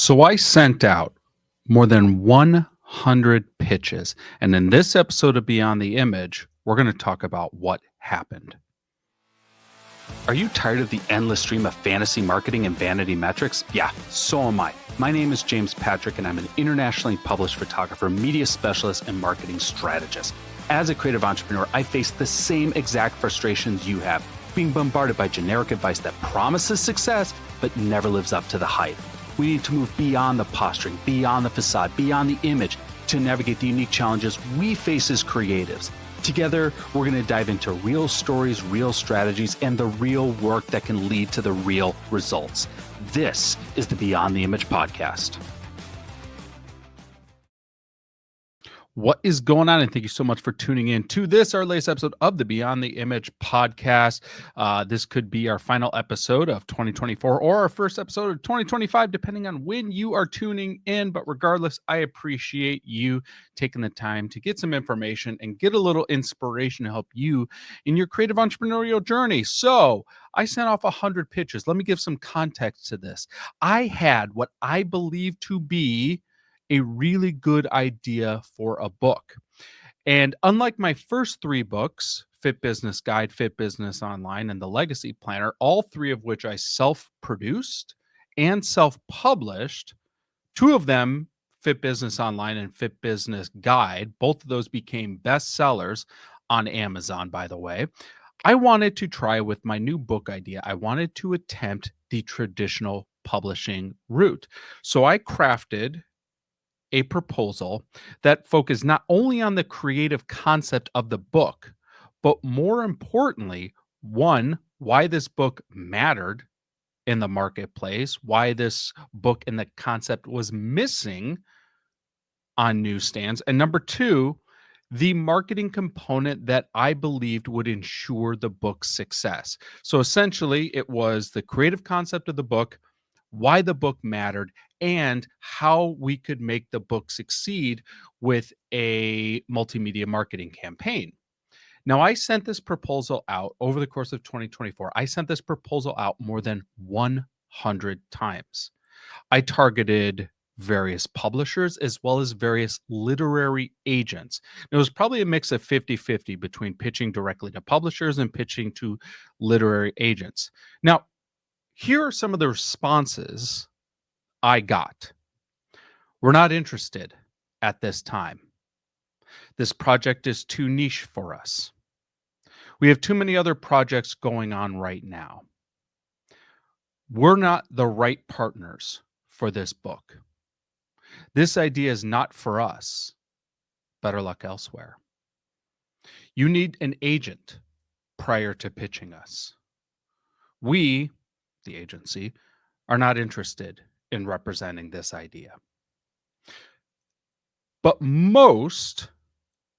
So I sent out more than 100 pitches. And in this episode of Beyond the Image, we're going to talk about what happened. Are you tired of the endless stream of fantasy marketing and vanity metrics? Yeah, so am I. My name is James Patrick, and I'm an internationally published photographer, media specialist, and marketing strategist. As a creative entrepreneur, I face the same exact frustrations you have, being bombarded by generic advice that promises success but never lives up to the hype. We need to move beyond the posturing, beyond the facade, beyond the image to navigate the unique challenges we face as creatives. Together, we're going to dive into real stories, real strategies, and the real work that can lead to the real results. This is the Beyond the Image podcast. What is going on? And thank you so much for tuning in to this, our latest episode of the Beyond the Image podcast. This could be our final episode of 2024 or our first episode of 2025, depending on when you are tuning in. But regardless, I appreciate you taking the time to get some information and get a little inspiration to help you in your creative entrepreneurial journey. So I sent off 100 pitches. Let me give some context to this. I had what I believe to be a really good idea for a book. And unlike my first three books, Fit Business Guide, Fit Business Online, and The Legacy Planner, all three of which I self-produced and self-published, two of them, Fit Business Online and Fit Business Guide, both of those became bestsellers on Amazon, by the way. I wanted to try with my new book idea. I wanted to attempt the traditional publishing route. So I crafted a proposal that focused not only on the creative concept of the book, but more importantly, one, why this book mattered in the marketplace, why this book and the concept was missing on newsstands, and number two, the marketing component that I believed would ensure the book's success. So essentially, it was the creative concept of the book, why the book mattered, and how we could make the book succeed with a multimedia marketing campaign. Now, I sent this proposal out over the course of 2024. I sent this proposal out more than 100 times. I targeted various publishers as well as various literary agents. It was probably a mix of 50-50 between pitching directly to publishers and pitching to literary agents. Now, here are some of the responses I got. We're not interested at this time. This project is too niche for us. We have too many other projects going on right now. We're not the right partners for this book. This idea is not for us. Better luck elsewhere. You need an agent prior to pitching us. We, the agency, are not interested in representing this idea. But most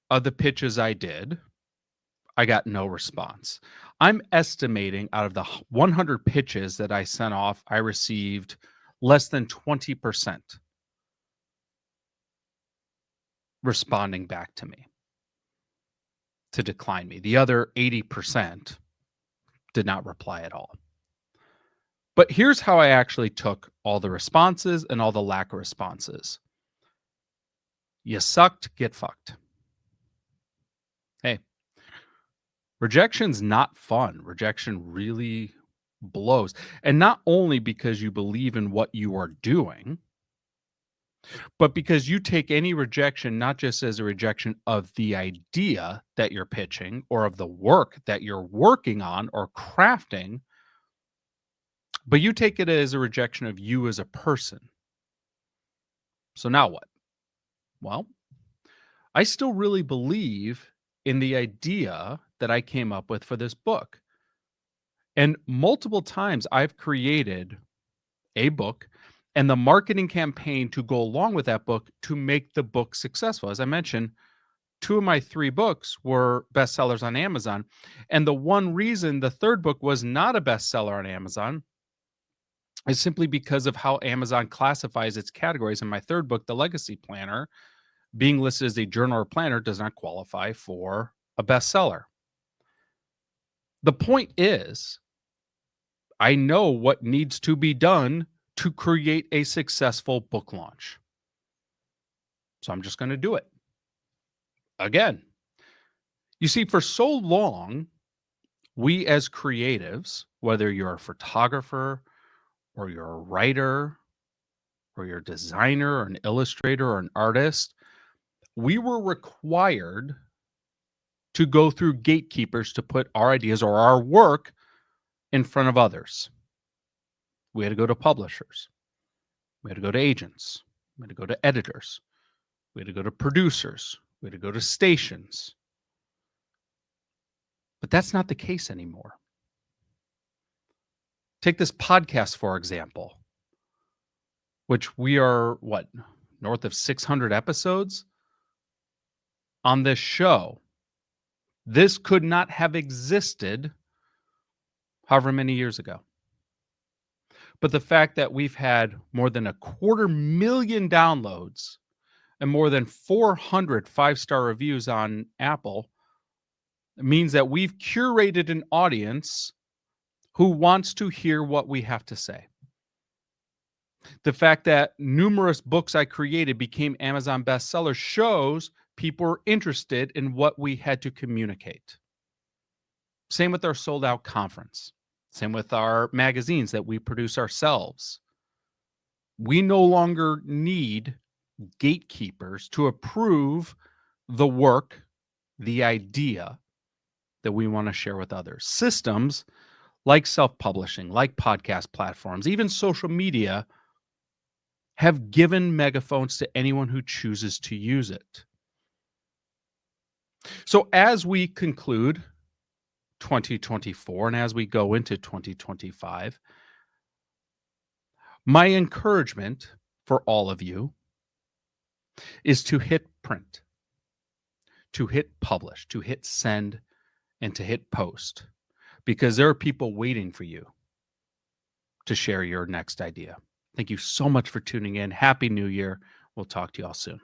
of the pitches I did, I got no response. I'm estimating out of the 100 pitches that I sent off, I received less than 20% responding back to me to decline me. The other 80% did not reply at all. But here's how I actually took all the responses and all the lack of responses. You sucked, get fucked. Hey, rejection's not fun. Rejection really blows. And not only because you believe in what you are doing, but because you take any rejection not just as a rejection of the idea that you're pitching or of the work that you're working on or crafting, but you take it as a rejection of you as a person. So now what? Well, I still really believe in the idea that I came up with for this book. And multiple times I've created a book and the marketing campaign to go along with that book to make the book successful. As I mentioned, two of my three books were bestsellers on Amazon. And the one reason the third book was not a bestseller on Amazon is simply because of how Amazon classifies its categories. In my third book, The Legacy Planner, being listed as a journal or planner does not qualify for a bestseller. The point is, I know what needs to be done to create a successful book launch. So I'm just going to do it again. You see, for so long, we as creatives, whether you're a photographer or you're a writer or you're a designer or an illustrator or an artist, we were required to go through gatekeepers to put our ideas or our work in front of others. We had to go to publishers. We had to go to agents. We had to go to editors. We had to go to producers. We had to go to stations. But that's not the case anymore. Take this podcast, for example, which we are, north of 600 episodes on this show. This could not have existed however many years ago. But the fact that we've had more than 250,000 downloads and more than 400 five-star reviews on Apple means that we've curated an audience who wants to hear what we have to say. The fact that numerous books I created became Amazon bestsellers shows people are interested in what we had to communicate. Same with our sold out conference. Same with our magazines that we produce ourselves. We no longer need gatekeepers to approve the work, the idea that we want to share with others. Systems like self-publishing, like podcast platforms, even social media have given megaphones to anyone who chooses to use it. So as we conclude 2024 and as we go into 2025, my encouragement for all of you is to hit print, to hit publish, to hit send, and to hit post, because there are people waiting for you to share your next idea. Thank you so much for tuning in. Happy New Year. We'll talk to you all soon.